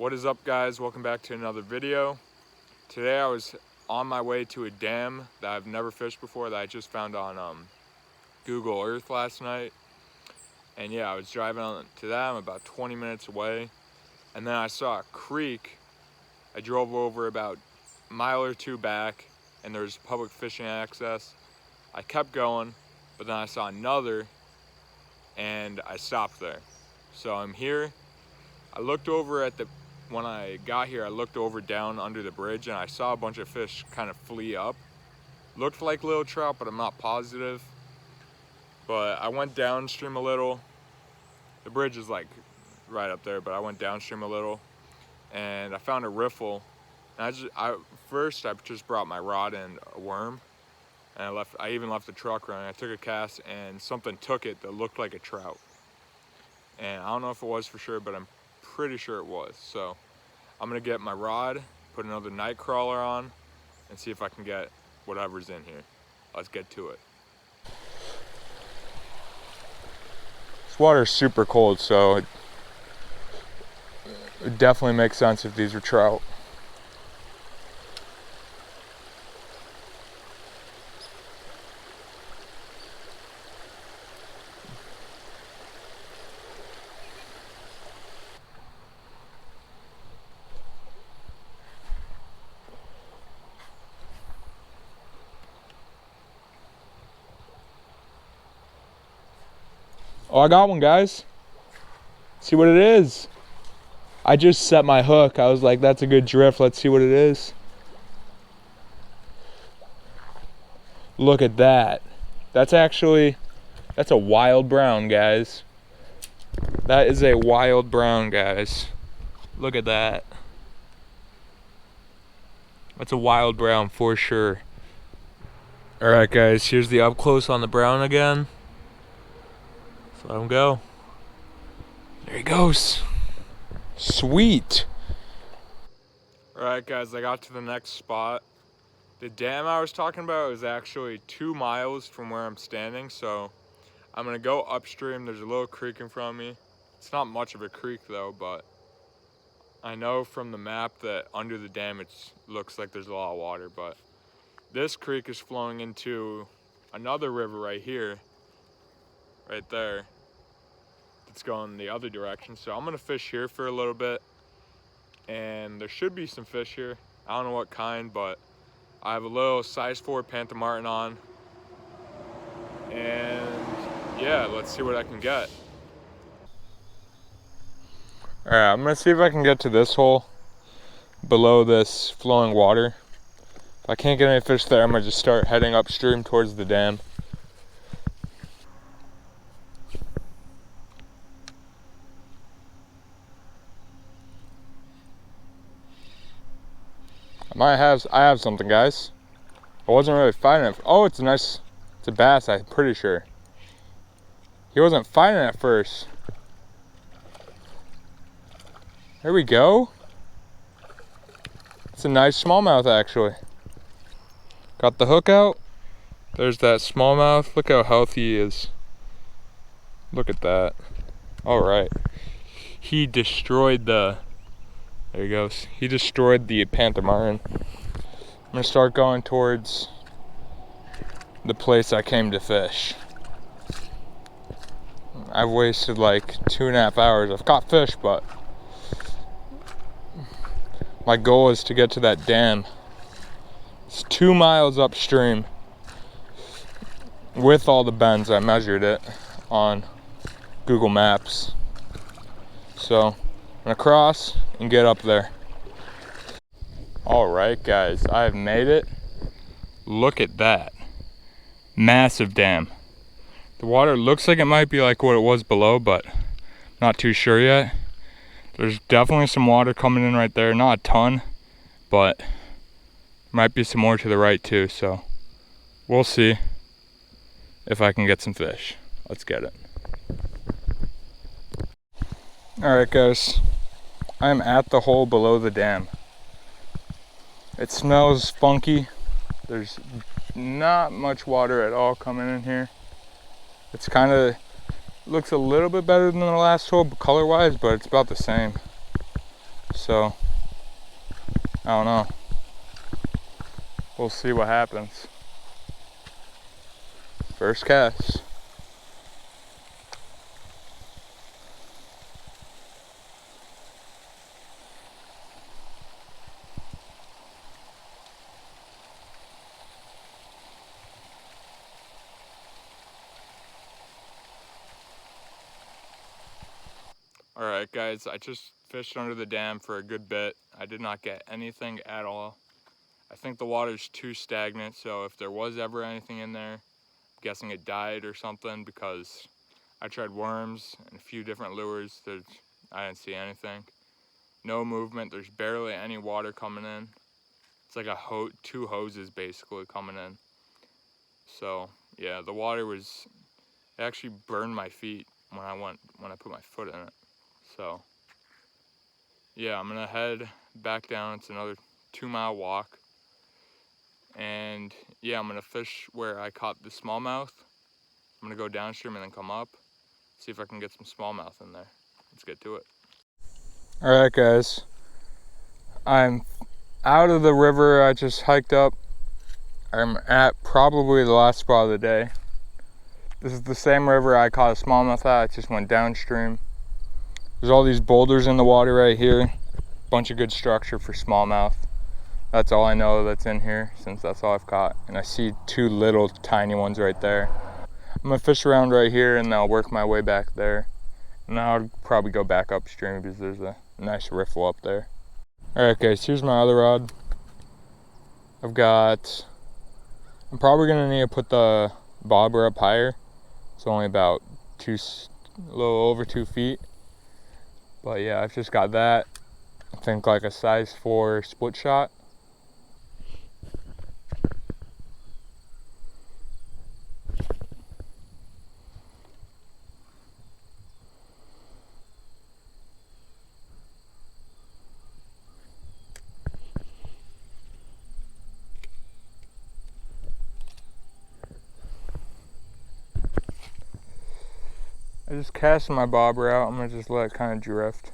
What is up, guys? Welcome back to another video. Today I was on my way to a dam that I've never fished before that I just found on Google Earth last night. And yeah, I was driving on to that. I'm about 20 minutes away, and then I saw a creek. I drove over about a mile or two back, and there's public fishing access. I kept going, but then I saw another, and I stopped there. So I'm here. I looked over when I got here, I looked over down under the bridge and I saw a bunch of fish kind of flee up. Looked like little trout, but I'm not positive. But I went downstream a little. The bridge is like right up there, but I went downstream a little and I found a riffle. And first I just brought my rod and a worm, and I even left the truck running. I took a cast and something took it that looked like a trout. And I don't know if it was for sure, but I'm pretty sure it was. So I'm gonna get my rod, put another night crawler on, and see if I can get whatever's in here. Let's get to it. This water's super cold, so it definitely makes sense if these were trout. Oh, I got one, guys. See what it is. I just set my hook. I was like, that's a good drift. Let's see what it is. Look at that. That's a wild brown, guys. That is a wild brown, guys. Look at that. That's a wild brown for sure. All right, guys, here's the up close on the brown again. Let him go. There he goes. Sweet. All right, guys, I got to the next spot. The dam I was talking about is actually 2 miles from where I'm standing, so I'm gonna go upstream. There's a little creek in front of me. It's not much of a creek though, but I know from the map that under the dam it looks like there's a lot of water, but this creek is flowing into another river right here, right there. It's going the other direction, so I'm gonna fish here for a little bit, and there should be some fish here. I don't know what kind, but I have a little size 4 Panther Martin on, and yeah, let's see what I can get. All right, I'm gonna see if I can get to this hole below this flowing water. If I can't get any fish there, I'm gonna just start heading upstream towards the dam. I have something, guys. I wasn't really fighting it. Oh, it's a bass, I'm pretty sure. He wasn't fighting at first. There we go. It's a nice smallmouth, actually. Got the hook out. There's that smallmouth. Look how healthy he is. Look at that. All right. He destroyed there he goes. He destroyed the Panther Martin. I'm gonna start going towards the place I came to fish. I've wasted like 2.5 hours. I've caught fish, but my goal is to get to that dam. It's 2 miles upstream. With all the bends, I measured it on Google Maps. So I'm gonna cross and get up there. All right, guys, I have made it. Look at that. Massive dam. The water looks like it might be like what it was below, but not too sure yet. There's definitely some water coming in right there. Not a ton, but might be some more to the right too, so we'll see if I can get some fish. Let's get it. All right, guys, I'm at the hole below the dam. It smells funky. There's not much water at all coming in here. It's kind of looks a little bit better than the last hole color wise, but it's about the same. so I don't know. We'll see what happens. First cast. Alright guys, I just fished under the dam for a good bit. I did not get anything at all. I think the water's too stagnant, so if there was ever anything in there, I'm guessing it died or something, because I tried worms and a few different lures. I didn't see anything. No movement, there's barely any water coming in. It's like two hoses basically coming in. So yeah, the water it actually burned my feet when I put my foot in it. So yeah, I'm gonna head back down. It's another 2-mile walk. And yeah, I'm gonna fish where I caught the smallmouth. I'm gonna go downstream and then come up, see if I can get some smallmouth in there. Let's get to it. All right guys, I'm out of the river. I just hiked up. I'm at probably the last spot of the day. This is the same river I caught a smallmouth at. I just went downstream. There's all these boulders in the water right here. Bunch of good structure for smallmouth. That's all I know that's in here, since that's all I've caught. And I see 2 little tiny ones right there. I'm gonna fish around right here and I'll work my way back there. And I'll probably go back upstream because there's a nice riffle up there. All right guys, here's my other rod. I'm probably gonna need to put the bobber up higher. It's only about a little over 2 feet. But yeah, I've just got that. I think like a size 4 split shot. I just casted my bobber out. I'm gonna just let it kind of drift.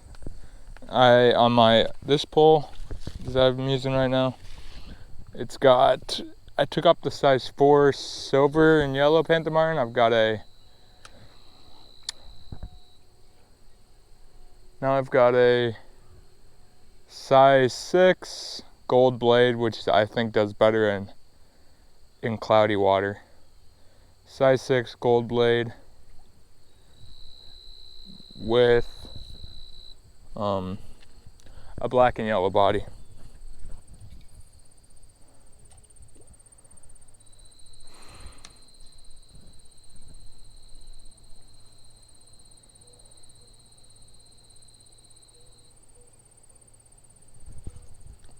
This pole that I'm using right now, I took up the size 4 silver and yellow panther martin. I've got a size 6 gold blade, which I think does better in cloudy water. Size 6 gold blade with a black and yellow body.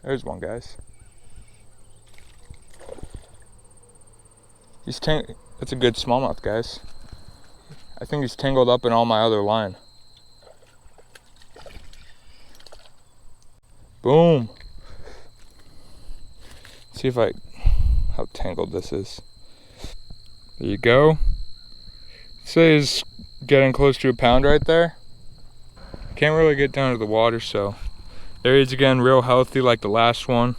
There's one, guys. That's a good smallmouth, guys. I think he's tangled up in all my other line. Boom. See how tangled this is. There you go. Say he's getting close to a pound right there. Can't really get down to the water, so there he is again, real healthy like the last one.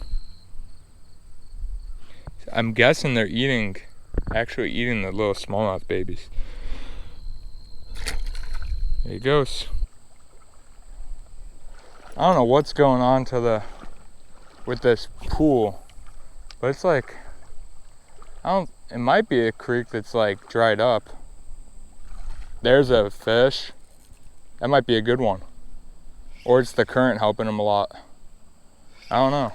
I'm guessing they're actually eating the little smallmouth babies. There he goes. I don't know what's going on with this pool, but it's like, it might be a creek that's like dried up. There's a fish. That might be a good one. Or it's the current helping him a lot. I don't know.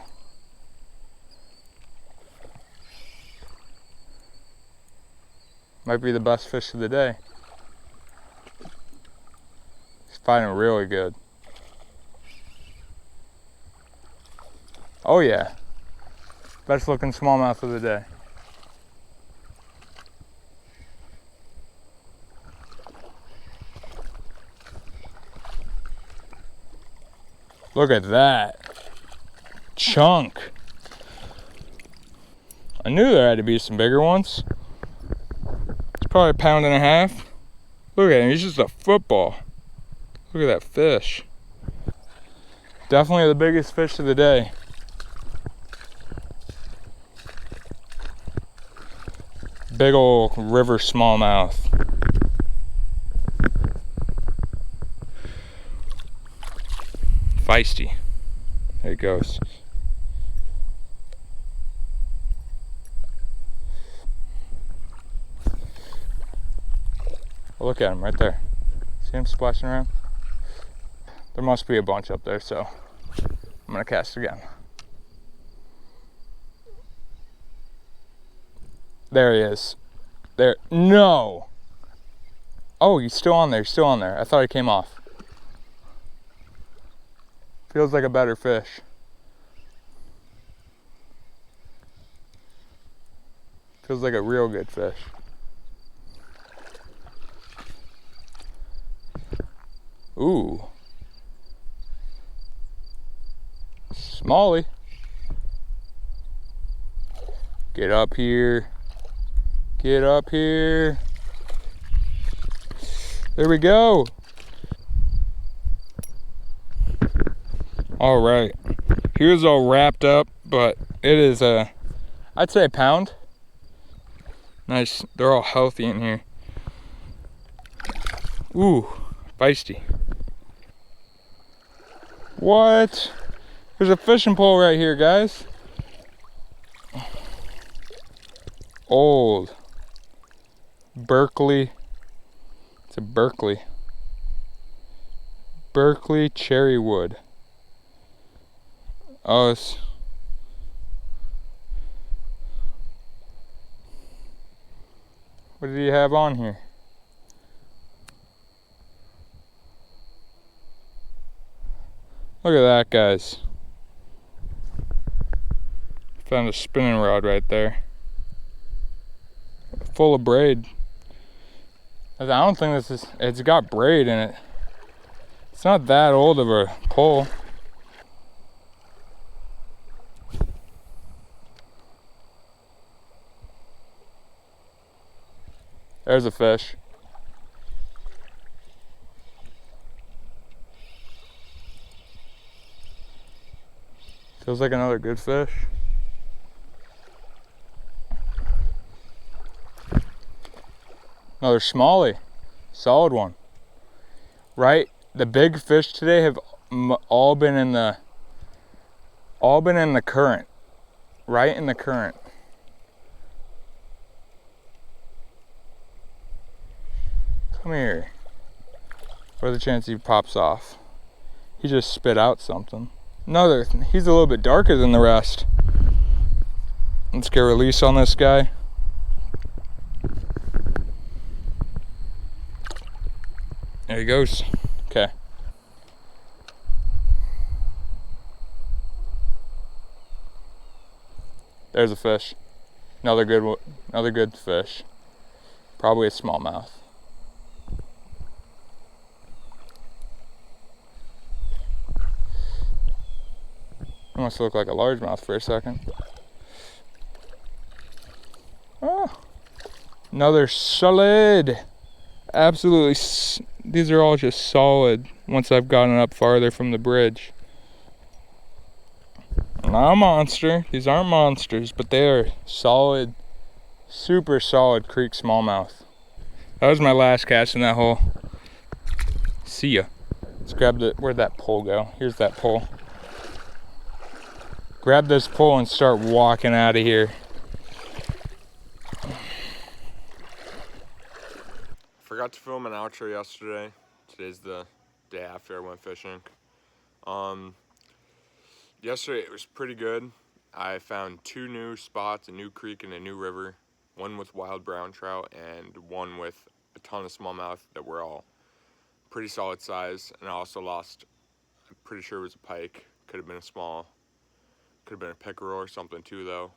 Might be the best fish of the day. He's fighting really good. Oh yeah. Best looking smallmouth of the day. Look at that. Chunk. I knew there had to be some bigger ones. It's probably 1.5 pounds. Look at him, he's just a football. Look at that fish. Definitely the biggest fish of the day. Big old river smallmouth. Feisty. There it goes. Look at him right there. See him splashing around? There must be a bunch up there, so I'm gonna cast again. There he is. There. No! Oh, he's still on there. He's still on there. I thought he came off. Feels like a better fish. Feels like a real good fish. Ooh. Smallie. Get up here. Get up here. There we go. All right. Here's all wrapped up, but it is I'd say a pound. Nice. They're all healthy in here. Ooh, feisty. What? There's a fishing pole right here, guys. Old. Berkeley. It's a Berkeley. Berkeley cherry wood. Oh, it's... What did he have on here? Look at that, guys. Found a spinning rod right there. Full of braid. I don't think this is... It's got braid in it. It's not that old of a pole. There's a fish. Feels like another good fish. Another smallie. Solid one. Right? The big fish today have all been in the current. Right in the current. Come here. What are the chances he pops off? He just spit out something. He's a little bit darker than the rest. Let's get a release on this guy. There he goes. Okay. There's a fish. Another good fish. Probably a smallmouth. It must look like a largemouth for a second. Oh, another solid. Absolutely, these are all just solid once I've gotten up farther from the bridge. Not a monster. These aren't monsters, but they are solid, super solid creek smallmouth. That was my last cast in that hole. See ya. Let's grab where'd that pole go? Here's that pole. Grab this pole and start walking out of here. Forgot to film an outro yesterday. Today's the day after I went fishing. Yesterday it was pretty good. I found 2 new spots, a new creek and a new river. One with wild brown trout and one with a ton of smallmouth that were all pretty solid size. And I also lost, I'm pretty sure it was a pike. Could have been a small, could have been a pickerel or something too though.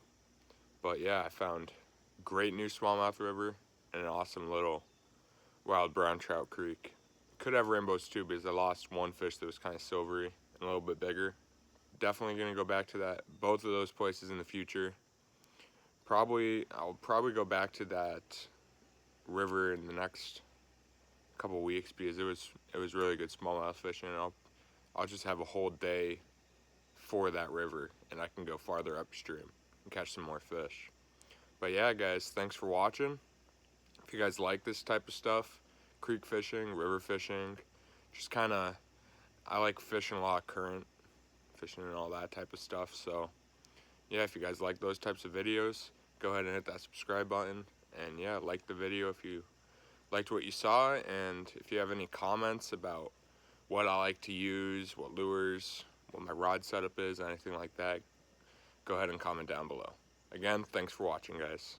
But yeah, I found great new smallmouth river and an awesome little wild brown trout creek. Could have rainbows too because I lost one fish that was kind of silvery and a little bit bigger. Definitely gonna go back to both of those places in the future. I'll probably go back to that river in the next couple weeks because it was really good smallmouth fishing. And I'll I'll just have a whole day for that river, and I can go farther upstream and catch some more fish. But yeah, guys, thanks for watching. If you guys like this type of stuff, creek fishing, river fishing, just kind of, I like fishing a lot of current fishing and all that type of stuff. So yeah, if you guys like those types of videos, go ahead and hit that subscribe button. And yeah, like the video if you liked what you saw. And if you have any comments about what I like to use, what lures, what my rod setup is, anything like that, go ahead and comment down below. Again, thanks for watching, guys.